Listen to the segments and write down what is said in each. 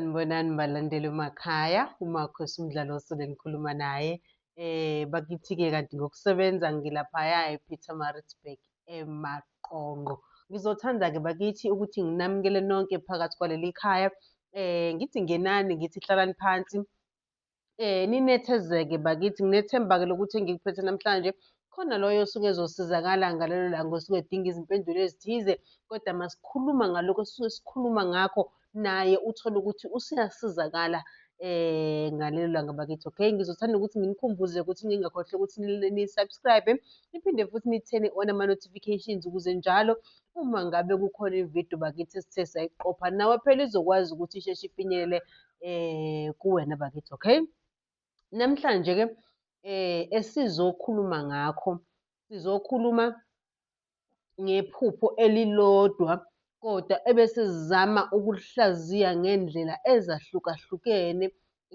Sanibonani balandeli emakhaya, uMakhosi Umdlalo osele nikhuluma naye. Bakithi-ke kanti ngokusebenza ngilaphaya ePietermaritzburg eMaqongo. Ngizothanda-ke bakithi ukuthi nginamukele nonke phakathi kwaleli khaya. Ngithi ngenani, ngithi hlalani phansi. Ninethezeke bakithi, nginethemba-ke lokuthi engikuphethe namhlanje khona loyo osuke ezosizakala ngalelo langa osuke edinga izimpendulo ezithize. Kodwa masikhuluma ngalokho esisuke sikhuluma ngakho, naye uthole ukuthi useyasizakala ngalelo langa bakithi. Okay, ngizothanda ukuthi nginikhumbuze ukuthi ngingakhohlwa ukuthi ni-subscribe, niphinde futhi nithene on ama-notifications ukuze njalo uma ngabe kukhona ividiyo bakithi esithe sayiqopha, nawe phela izokwazi ukuthi isheshe ifinyelele kuwena bakithi. Okay. Namhlanje-ke esizokhuluma ngakho, sizokhuluma ngephupho elilodwa kodwa ebese sizama ukulihlaziya ngendlela ezahlukahlukene.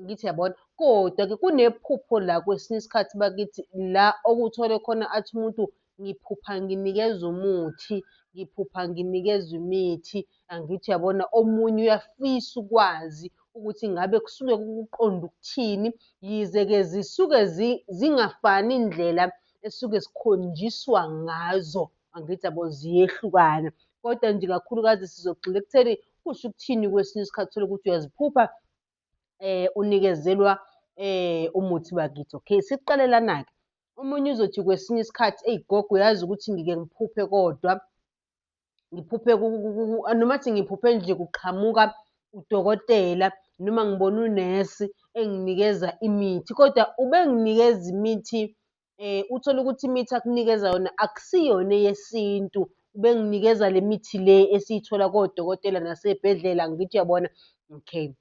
Ngithi yabona, kodwa-ke kunephupho la kwesinye isikhathi bakithi la okuthole khona athi umuntu ngiphupha nginikeza umuthi, ngiphupha nginikeza imithi. Angithi uyabona, omunye uyafisa ukwazi ukuthi ngabe kusuke kuqonda ukuthini, yize-ke zisuke zingafani indlela esuke sikhonjiswa ngazo. Angithi yabo ziyehlukana, kodwa nje kakhulukazi sizogxila ekutheni kusho ukuthini kwesinye isikhathi uthole ukuthi uyaziphupha unikezelwa umuthi bakithi. Okay, siqale lana-ke. Omunye uzothi kwesinye isikhathi, eyi gogo, uyazi ukuthi ngike ngiphuphe kodwa ngiphuphe noma athi ngiphuphe nje kuqhamuka udokotela noma ngibona unesi enginikeza imithi, kodwa ubenginikeza imithi uthole ukuthi imithi akunikeza yona akusiyona eyesintu. Ubenginikeza le mithi le esiyithola kodokotela nasey'bhedlela. Angithi uyabona? Okay.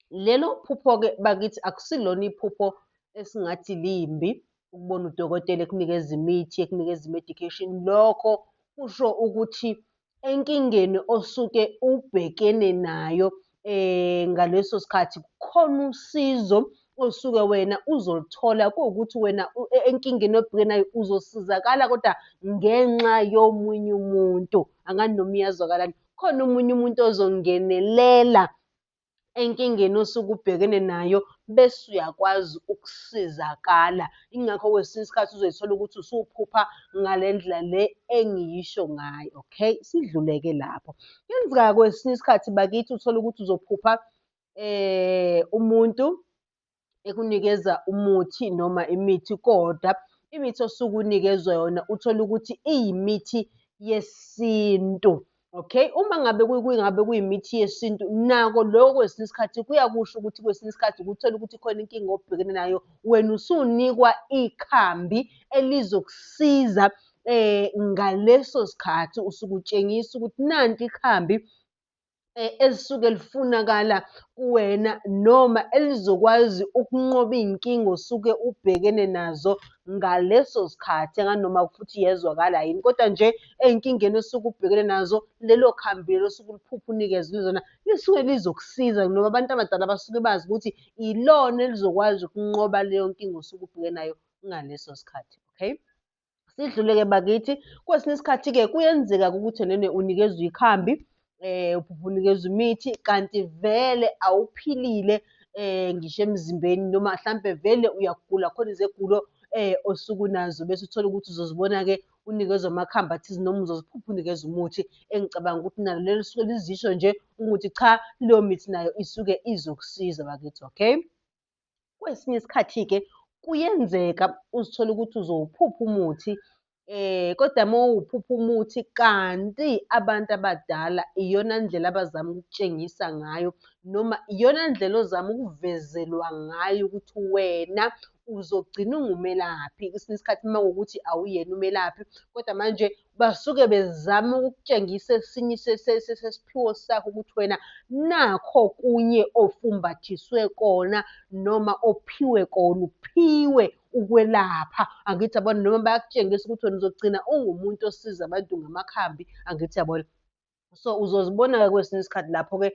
Lelo phupho-ke bakithi akusilona iphupho esingathi limbi, ukubona udokotela ekunikeza imithi, ekunikeza i-medication. Lokho kusho ukuthi enkingeni osuke ubhekene nayo ngaleso sikhathi kukhona usizo osuke wena uzoluthola, kuwukuthi wena enkingeni obhekene nayo uzosizakala kodwa ngenxa yomunye umuntu. Angani noma iyazwakalani? Khona omunye umuntu ozongenelela enkingeni osuke ubhekene nayo bese uyakwazi ukusizakala. Ingakho kwesinye isikhathi uzoyithola ukuthi usuphupha ngale ndlela le engiyisho ngayo. Okay, sidluleke lapho. Kuyenzeka kwesinye isikhathi bakithi uthole ukuthi uzophupha umuntu ekunikeza umuthi noma imithi, kodwa imithi osuke unikezwa yona uthole ukuthi iyimithi yesintu. Okay, uma ngabe ngabe kuyimithi yesintu, nako loko kwesinye isikhathi kuyakusho ukuthi kwesinye isikhathi ukuthola ukuthi khona inkinga obhekene nayo, wena usunikwa ikhambi elizokusiza ngaleso sikhathi. Usuke utshengisa ukuthi nanti ikhambi elisuke lifunakala kuwena noma elizokwazi ukunqoba iy'nkinga osuke ubhekene nazo ngaleso sikhathi. Angani noma futhi yezwakala yini, kodwa nje ey'nkingeni osuke ubhekene nazo, lelo khambi lelo osuke uliphupha unikezwe lona lisuke lizokusiza, noma abantu abadala basuke bazi ukuthi ilona elizokwazi ukunqoba leyo nkinga osuke ubhekene nayo ngaleso sikhathi. Okay. Sidlule-ke bakithi, kwesinye isikhathi-ke kuyenzeka-ke ukuthi nene unikezwe ikhambi, uphupha unikezwa imithi, kanti vele awuphilile ngisho emzimbeni, noma hlampe vele uyagula, khona izigulo osuke unazo, bese uthola ukuthi uzozibona-ke unikezwa amakhambi athize noma uzoziphupha unikezwa umuthi. Engicabanga ukuthi nalo lelo lisuke lizisho nje ukuthi cha, leyo mithi nayo isuke izokusiza bakithi. Okay. Kwesinye isikhathi-ke kuyenzeka uzithole ukuthi uzowuphupha umuthi kodwa uma uwuphupha umuthi kanti abantu abadala iyona ndlela abazama ukukutshengisa ngayo, noma iyona ndlela ozama ukuvezelwa ngayo ukuthi wena uzogcina ungumelaphi. Kwesinye isikhathi uma kuwukuthi awuyena umelaphi, kodwa manje basuke bezama ukukutshengisa esinye sesiphiwo sakho ukuthi wena nakho kunye ofumbathiswe kona noma ophiwe kona, uphiwe ukwelapha. Angithi yabona, noma bayakutshengisa ukuthi wena uzogcina ungumuntu osiza abantu ngamakhambi. Angithi yabona. So uzozibona-ke kwesinye isikhathi lapho-ke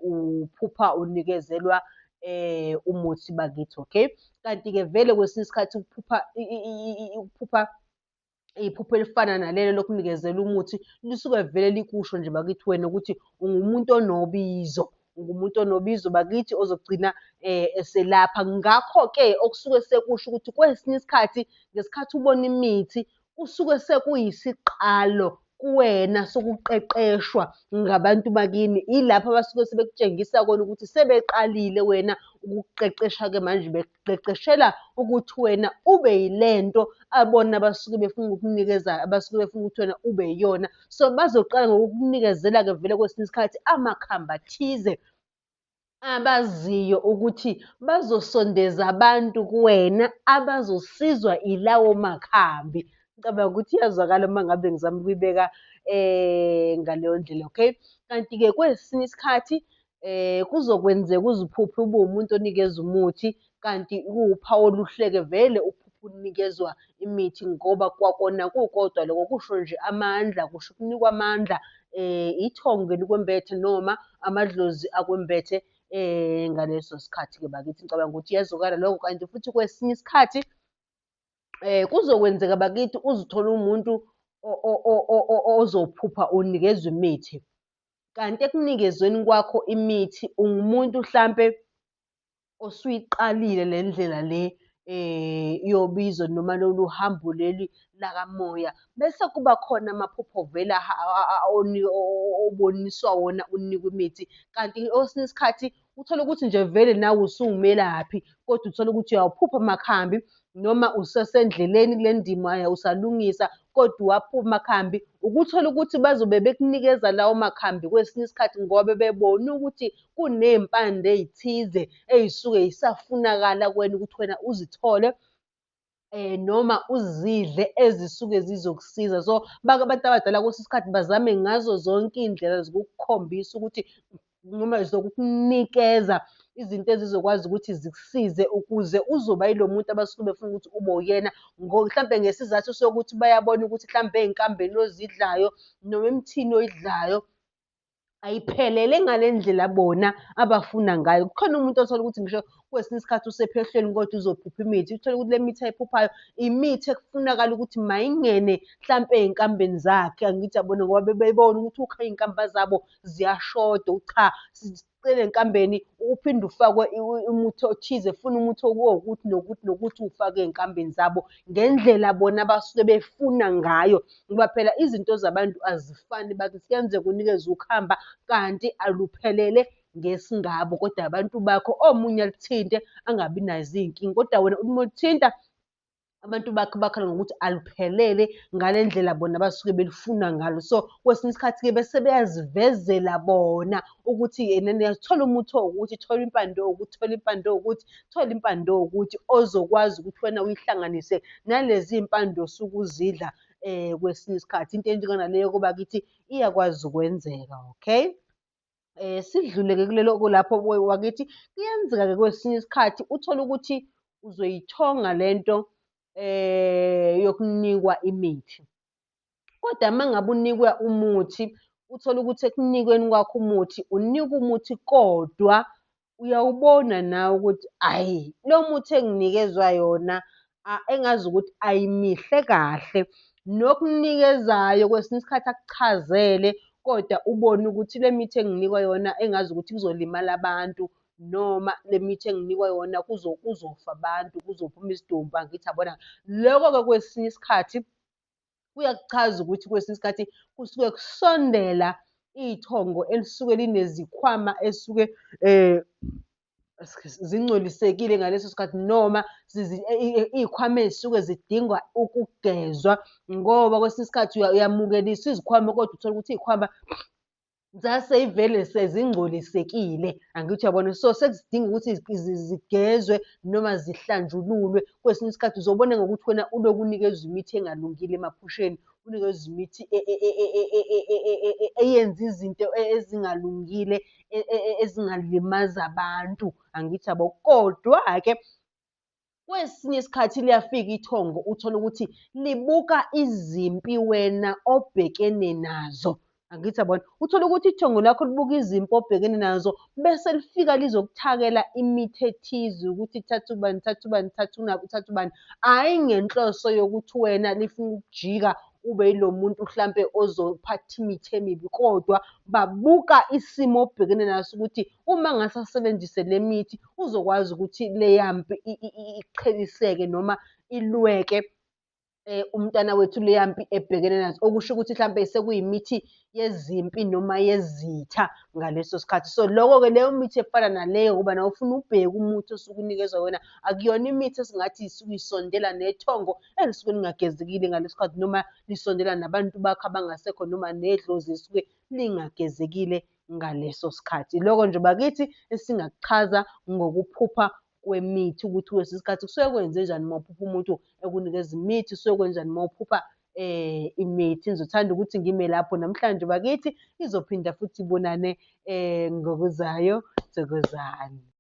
uphupha unikezelwa umuthi bakithi. Okay, kanti-ke vele kwesinye isikhathi ukuphupha iphupho elifana nalelo lokunikezelwa umuthi lisuke vele likusho nje bakithi wena ukuthi ungumuntu onobizo. ngumuntu onobizo bakithi ozogcina eselapha. Ngakho-ke okusuke sekusho ukuthi kwesinye isikhathi ngesikhathi ubona imithi kusuke sekuyisiqalo kuwena sokuqeqeshwa ngabantu bakini. Ilapho abasuke sebekutshengisa kona ukuthi sebeqalile wena ukukuqeqesha-ke manje bekuqeqeshela ukuthi wena ube yile nto abona abasuke befuna ukukunikeza, abasuke befuna ukuthi wena ube yiyona. So bazoqala ngokukunikezela-ke vele kwesinye isikhathi amakhambi athize abaziyo ukuthi bazosondeza abantu kuwena abazosizwa ilawo makhambi. Ngicabanga ukuthi iyazwakala uma ngabe ngizama ukuyibeka ngaleyo ndlela, okay? Kanti-ke kwesinye isikhathi kuzokwenzeka uziphuphe ube umuntu onikeza umuthi, kanti kuwuphawu oluhle-ke vele uphuphe unikezwa imithi ngoba kwakona kukodwa loko kusho nje amandla, kusho ukunikwa amandla, ithongo elikwembethe noma amadlozi akwembethe ngaleso sikhathi-ke bakithi. Ngicabanga ukuthi iyazwakala lokho, kanti futhi kwesinye isikhathi kuzokwenzeka bakithi uzithole uwumuntu ozophupha unikezwa imithi. Kanti ekunikezweni kwakho imithi ungumuntu hlampe osuyiqalile le ndlela le yobizo noma lolu hambo leli lakamoya. Bese kuba khona amaphupho vele oboniswa wona unikwa imithi. Kanti kwesinye isikhathi uthole ukuthi nje vele nawe usuwumelaphi, kodwa uthole ukuthi uyawuphupha amakhambi noma usasendleleni kule ndima usalungisa kodwa uwaphupha amakhambi. Ukuthola ukuthi bazobe bekunikeza lawo makhambi kwesinye isikhathi ngoba bebone ukuthi kuney'mpande ey'thize ey'suke y'safunakala kuwena ukuthi wena uzithole noma uzidle ezisuke zizokusiza. So, abantu abadala kwesinye isikhathi bazame ngazo zonke iy'ndlela zokukukhombisa ukuthi noma zokukunikeza izinto ezizokwazi ukuthi zikusize ukuze uzoba yilo muntu abasuke befuna ukuthi ube wuyena. Hlampe ngesizathu sokuthi bayabona ukuthi hlampe ey'nkambeni ozidlayo noma emithini oyidlayo ayiphelele ngale ndlela bona abafuna ngayo. Kukhona umuntu othola ukuthi ngisho kwesinye isikhathi usephehlweni kodwa uzophupha imithi. Uthole ukuthi le mithi ayiphuphayo imithi ekufunakala ukuthi mayingene hlampe ey'nkambeni zakhe, angithi uyabona, ngoba bebona ukuthi ukha iy'nkamba zabo ziyashoda. Cha, sicela ey'nkambeni uphinde ufakwe umuthi othize, funa umuthi owukuthi nokuthi nokuthi uwufake ey'nkambeni zabo ngendlela bona abasuke befuna ngayo. Ngoba phela izinto zabantu azifani bakithi. Kuyenzeka unikezwe ukhamba kanti aluphelele ngesingabo, kodwa abantu bakho omunye aluthinte angabi nazo iy'nkinga, kodwa wena uma ulithinta abantu bakho bakhala ngokuthi aluphelele ngale ndlela bona abasuke belifuna ngalo. So, kwesinye isikhathi-ke bese beyazivezela bona ukuthi thola umuthi owukuthi, thola impande ewukuthi, thola impande ewukuthi, thola impande ewukuthi ozokwazi ukuthi wena uyihlanganise nalezi mpande osuke uzidla kwesinye isikhathi. Into enjenganaleyo bakithi iyakwazi ukwenzeka, okay? Sidlule-ke kulelo lapho wakithi, kuyenzeka-ke kwesinye isikhathi uthole ukuthi uzoyithonga lento yokunikwa imithi. Kodwa uma ngabe unikwa umuthi, uthole ukuthi ekunikweni kwakho umuthi, unikwa umuthi kodwa uyawubona nawe ukuthi hhayi, lo muthi enginikezwa yona engazi ukuthi ayimihle kahle. Nokunikezayo kwesinye isikhathi akuchazele kodwa ubone ukuthi le mithi enginikwa yona engazi ukuthi kuzolimala abantu noma le mithi enginikwa yona kuzofa abantu, kuzophuma isidumbu, angithi yabona. Loko-ke kwesinye isikhathi kuyakuchaza ukuthi kwesinye isikhathi kusuke kusondela ithongo elisuke linezikhwama esuke zingcolisekile ngaleso sikhathi noma iy'khwama ey'suke zidinga ukugezwa ngoba kwesinye isikhathi uyamukeliswa izikhwama kodwa uthole ukuthi iy'khwama zasey'vele sezingcolisekile, angithi uyabona. So, sekudinga ukuthi zigezwe noma zihlanjululwe. Kwesinye isikhathi uzobona ngokuthi wena ulokhu unikezwa imithi engalungile emaphusheni, unikezwa imithi eyenza izinto ezingalungile ezingalimaza abantu, angithi yabo. Kodwa-ke kwesinye isikhathi liyafika ithongo uthole ukuthi libuka izimpi wena obhekene nazo, angithi yabona. Uthole ukuthi ithongo lakho libuka izimpi obhekene nazo bese lifika lizokuthakela imithi ethize ukuthi thatha ubani, thatha ubani, thatha ubani, hhayi ngenhloso yokuthi wena lifuna ukujika ube yilo muntu hlampe ozophatha imithi emibi, kodwa babuka isimo obhekene naso ukuthi uma ngase asebenzise le mithi uzokwazi ukuthi leya mpi iqheliseke noma ilweke umntwana wethu leya mpi ebhekene nazo. Okusho ukuthi hlampe sekuyimithi yezimpi noma yezitha ngaleso sikhathi. So, loko-ke leyo mithi efana naleyo ngoba nawe ufuna ubheke umuthi osuke unikezwa wena, akuyona imithi esingathi isuke isondela nethongo elisuke lingagezekile ngaleso sikhathi noma lisondela nabantu bakho abangasekho noma nedlozi elisuke lingagezekile ngaleso sikhathi. Iloko nje bakithi esingakuchaza ngokuphupha kwemithi ukuthi kwesinye isikhathi kusuke kwenzenjani uma uphupha umuntu ekunikeza imithi, kusuke kwenzenjani uma uphupha imithi. Ngizothanda ukuthi ngime lapho namhlanje bakithi, izophinda futhi ibonane ngokuzayo. Thokozani.